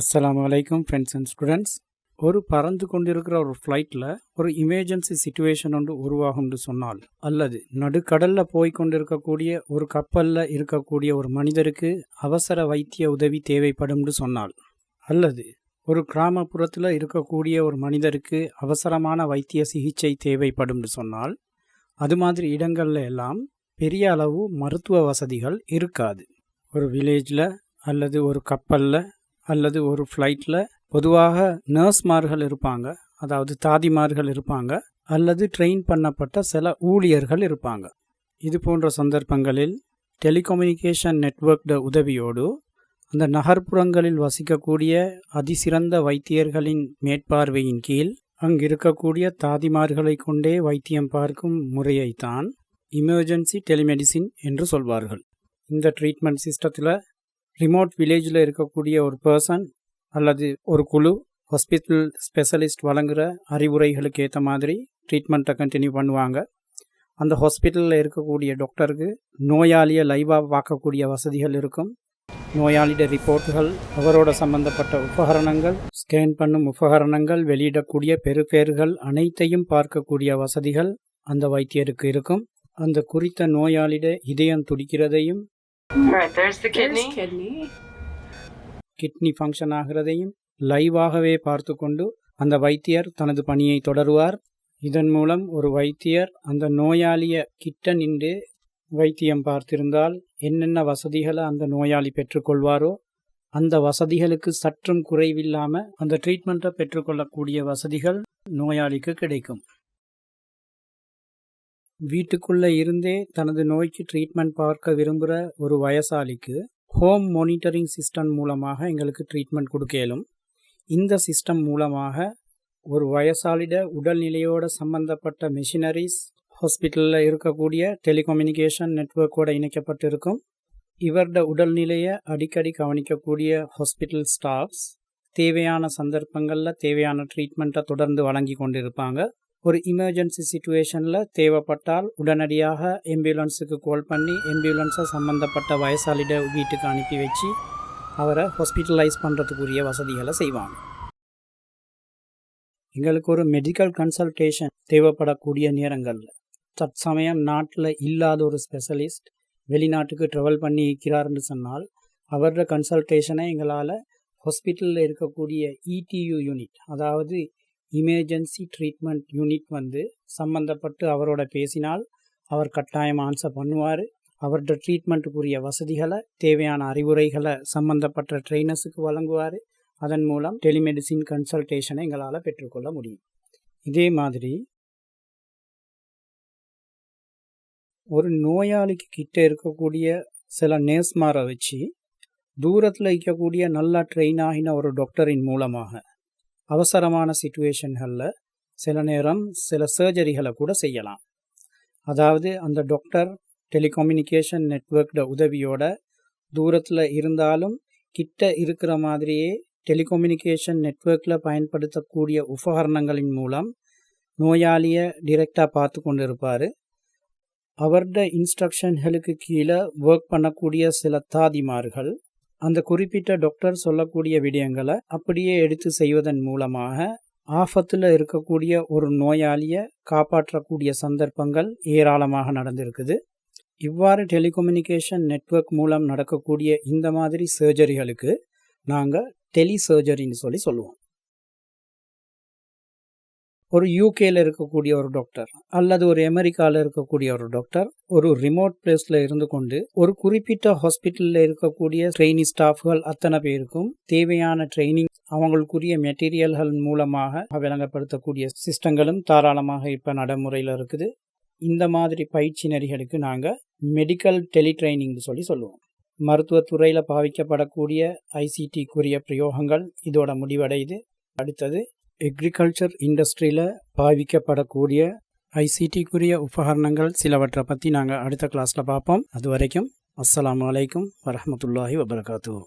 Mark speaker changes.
Speaker 1: அஸ்ஸலாமு அலைக்கும் friends and students. ஒரு பறந்து கொண்டிருக்கிற ஒரு ஃப்ளைட்டில் ஒரு எமர்ஜென்சி சுச்சுவேஷன் ஒன்று உருவாகும்னு சொன்னால், அல்லது நடுக்கடலில் போய் கொண்டிருக்கக்கூடிய ஒரு கப்பலில் இருக்கக்கூடிய ஒரு மனிதருக்கு அவசர வைத்திய உதவி தேவைப்படும்னு சொன்னால், அல்லது ஒரு கிராமப்புறத்தில் இருக்கக்கூடிய ஒரு மனிதருக்கு அவசரமான வைத்திய சிகிச்சை தேவைப்படும்னு சொன்னால், அது மாதிரி இடங்கள்ல எல்லாம் பெரிய அளவு மருத்துவ வசதிகள் இருக்காது. ஒரு வில்லேஜில் அல்லது ஒரு கப்பலில் அல்லது ஒரு ஃப்ளைட்டில் பொதுவாக நர்ஸ்மார்கள் இருப்பாங்க, அதாவது தாதிமார்கள் இருப்பாங்க, அல்லது ட்ரெயின் பண்ணப்பட்ட சில ஊழியர்கள் இருப்பாங்க. இது போன்ற சந்தர்ப்பங்களில் டெலிகம்யூனிகேஷன் நெட்வொர்க் உதவியோடு அந்த நகர்ப்புறங்களில் வசிக்கக்கூடிய அதிசிறந்த வைத்தியர்களின் மேற்பார்வையின் கீழ் அங்கு இருக்கக்கூடிய தாதிமார்களை கொண்டே வைத்தியம் பார்க்கும் முறையைத்தான் எமர்ஜென்சி டெலிமெடிசின் என்று சொல்வார்கள். இந்த ட்ரீட்மெண்ட் சிஸ்டத்தில் ரிமோட் வில்லேஜில் இருக்கக்கூடிய ஒரு பர்சன் அல்லது ஒரு குழு ஹாஸ்பிட்டல் ஸ்பெஷலிஸ்ட் வழங்குகிற அறிவுரைகளுக்கு ஏற்ற மாதிரி ட்ரீட்மெண்ட்டை கண்டினியூ பண்ணுவாங்க. அந்த ஹாஸ்பிட்டலில் இருக்கக்கூடிய டாக்டருக்கு நோயாளியை லைவாக பார்க்கக்கூடிய வசதிகள் இருக்கும். நோயாளியோட ரிப்போர்ட்டுகள், அவரோட சம்பந்தப்பட்ட உபகரணங்கள், ஸ்கேன் பண்ணும் உபகரணங்கள், வெளியிடக்கூடிய பெறுபேறுகள் அனைத்தையும் பார்க்கக்கூடிய வசதிகள் அந்த வைத்தியருக்கு இருக்கும். அந்த குறித்த நோயாளியோட இதயம் துடிக்கிறதையும், கிட்னி ஃபங்க்ஷன் ஆகிறதையும் லைவாகவே பார்த்து கொண்டு அந்த வைத்தியர் தனது பணியை தொடருவார். இதன் மூலம் ஒரு வைத்தியர் அந்த நோயாளியை கிட்ட நின்று வைத்தியம் பார்த்திருந்தால் என்னென்ன வசதிகளை அந்த நோயாளி பெற்றுக்கொள்வாரோ அந்த வசதிகளுக்கு சற்றும் குறைவில்லாமல் அந்த ட்ரீட்மெண்ட்டை பெற்றுக்கொள்ளக்கூடிய வசதிகள் நோயாளிக்கு கிடைக்கும். வீட்டுக்குள்ளே இருந்தே தனது நோய்க்கு ட்ரீட்மெண்ட் பார்க்க விரும்புகிற ஒரு வயசாளிக்கு ஹோம் மானிட்டரிங் சிஸ்டம் மூலமாக எங்களுக்கு ட்ரீட்மெண்ட் கொடுக்கலும். இந்த சிஸ்டம் மூலமாக ஒரு வயசாளிட உடல்நிலையோடு சம்பந்தப்பட்ட மெஷினரிஸ் ஹாஸ்பிட்டலில் இருக்கக்கூடிய டெலிகம்யூனிகேஷன் நெட்வொர்க்கோடு இணைக்கப்பட்டிருக்கும். இவரோட உடல்நிலையை அடிக்கடி கவனிக்கக்கூடிய ஹாஸ்பிட்டல் ஸ்டாஃப்ஸ் தேவையான சந்தர்ப்பங்களில் தேவையான ட்ரீட்மெண்ட்டை தொடர்ந்து வழங்கி கொண்டிருப்பாங்க. ஒரு எமர்ஜென்சி சிச்சுவேஷனில் தேவைப்பட்டால் உடனடியாக ஆம்புலன்ஸுக்கு கால் பண்ணி ஆம்புலன்ஸை சம்மந்தப்பட்ட வயசாளிட வீட்டுக்கு அனுப்பி வச்சு அவரை ஹாஸ்பிட்டலைஸ் பண்ணுறதுக்குரிய வசதிகளை செய்வாங்க. எங்களுக்கு ஒரு மெடிக்கல் கன்சல்டேஷன் தேவைப்படக்கூடிய நேரங்களில் தற்சமயம் நாட்டில் இல்லாத ஒரு ஸ்பெஷலிஸ்ட் வெளிநாட்டுக்கு ட்ராவல் பண்ணி இருக்கிறாருன்னு சொன்னால் அவரோட கன்சல்டேஷனை எங்களால் ஹாஸ்பிட்டலில் இருக்கக்கூடிய இடியூ யூனிட், அதாவது எமர்ஜென்சி ட்ரீட்மெண்ட் யூனிட் சம்மந்தப்பட்டு அவரோட பேசினால் அவர் கட்டாயம் ஆன்சர் பண்ணுவார். அவரோட ட்ரீட்மெண்ட்டுக்குரிய வசதிகளை, தேவையான அறிவுரைகளை சம்மந்தப்பட்ட ட்ரெயினர்ஸுக்கு வழங்குவார். அதன் மூலம் டெலிமெடிசின் கன்சல்டேஷனை எங்களால் பெற்றுக்கொள்ள முடியும். இதே மாதிரி ஒரு நோயாளிக்கு கிட்ட இருக்கக்கூடிய சில நேர்ஸ்மாரை வச்சு தூரத்தில் இருக்கக்கூடிய நல்லா ட்ரெயின் ஆகின ஒரு டாக்டரின் மூலமாக அவசரமான சிச்சுவேஷன்களில் சில நேரம் சில சர்ஜரிகளை கூட செய்யலாம். அதாவது அந்த டாக்டர் டெலிகம்யூனிகேஷன் நெட்வொர்க் உதவியோட தூரத்தில் இருந்தாலும் கிட்ட இருக்கிற மாதிரியே டெலிகம்யூனிகேஷன் நெட்வொர்க்கில் பயன்படுத்தக்கூடிய உபகரணங்களின் மூலம் நோயாளியை டிரெக்டாக பார்த்து கொண்டு இருப்பார். அவரோட இன்ஸ்ட்ரக்ஷன்களுக்கு கீழே ஒர்க் பண்ணக்கூடிய சில தாதிமார்கள் அந்த குறிப்பிட்ட டாக்டர் சொல்லக்கூடிய விடயங்களை அப்படியே எடுத்து செய்வதன் மூலமாக ஆபத்தில் இருக்கக்கூடிய ஒரு நோயாளியை காப்பாற்றக்கூடிய சந்தர்ப்பங்கள் ஏராளமாக நடந்திருக்குது. இவ்வாறு டெலிகம்யூனிகேஷன் நெட்வொர்க் மூலம் நடக்கக்கூடிய இந்த மாதிரி சர்ஜரிகளுக்கு நாங்கள் டெலிசர்ஜரின்னு சொல்லுவோம். ஒரு யூகேல இருக்கக்கூடிய ஒரு டாக்டர் அல்லது ஒரு அமெரிக்காவில் இருக்கக்கூடிய ஒரு டாக்டர் ஒரு ரிமோட் பிளேஸில் இருந்து கொண்டு ஒரு குறிப்பிட்ட ஹாஸ்பிட்டலில் இருக்கக்கூடிய ட்ரெயினிங் ஸ்டாஃப்கள் அத்தனை பேருக்கும் தேவையான ட்ரைனிங், அவங்களுக்குரிய மெட்டீரியல்கள் மூலமாக விளங்கப்படுத்தக்கூடிய சிஸ்டங்களும் தாராளமாக இப்போ நடைமுறையில் இருக்குது. இந்த மாதிரி பயிற்சி நெறிகளுக்கு நாங்கள் மெடிக்கல் டெலிட்ரைனிங் சொல்லுவோம். மருத்துவத்துறையில் பாவிக்கப்படக்கூடிய ஐசிடிக்குரிய பிரயோகங்கள் இதோட முடிவடையுது. அடுத்தது எக்ரிகல்ச்சர் இண்டஸ்ட்ரியில் பாவிக்கப்படக்கூடிய ஐசிடிக்குரிய உபகரணங்கள் சிலவற்றை பற்றி நாங்கள் அடுத்த கிளாஸில் பார்ப்போம். அது வரைக்கும் அஸ்ஸலாமு அலைக்கும் வரஹ்மத்துல்லாஹி வபரகாத்துஹு.